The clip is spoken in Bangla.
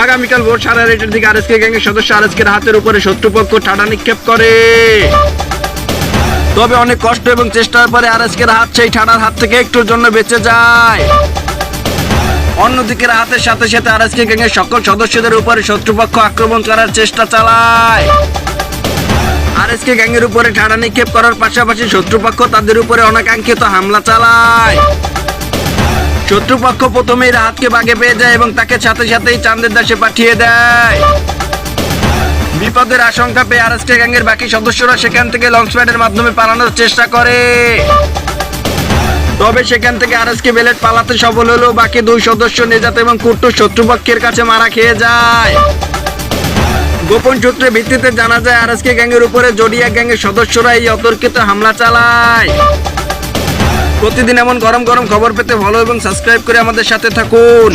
আগামীকাল ভোর 8:30টার দিকে আরএসকে গ্যাংয়ের সদস্য আরএসকের হাতের উপরে শত্রুপক্ষ ঠাডা নিক্ষেপ করে। তবে অনেক কষ্ট এবং চেষ্টার পরে আরএসকের হাত সেই ঠাডার হাত থেকে একটুর জন্য বেঁচে যায়। অন্যদিকে রাতের সাথে সাথে আরএসকে গ্যাংয়ের সকল সদস্যদের উপরে শত্রুপক্ষ আক্রমণ করার চেষ্টা চালায়। আরএসকে গ্যাংয়ের উপরে ঠাডা নিক্ষেপ করার পাশাপাশি শত্রুপক্ষ তাদের উপরে অনাকাঙ্ক্ষিত হামলা চালায়। শত্রুপক্ষ প্রথমেই রাহাতকে বাগে পেয়ে যায় এবং তাকে সাথে সাথেই চাঁদের দেশে পাঠিয়ে দেয়। বিপদের আশঙ্কা পেয়ে আরএসকে গ্যাংয়ের বাকি সদস্যরা সেখান থেকে লঞ্চ প্যাডের মাধ্যমে পালানোর চেষ্টা করে। তবে সেখান থেকে আরএসকে বেলেট পালাতে সফল হলেও বাকি দুই সদস্য নেজাত এবং কুট্টু শত্রুপক্ষের কাছে মারা খেয়ে যায়। গোপন সূত্রের ভিত্তিতে জানা যায় আরএসকে গ্যাংয়ের উপরে জোডিয়াক গ্যাংয়ের সদস্যরা এই অতর্কিত হামলা চালায়। প্রতিদিন এমন গরম গরম খবর পেতে ফলো এবং সাবস্ক্রাইব করে আমাদের সাথে থাকুন।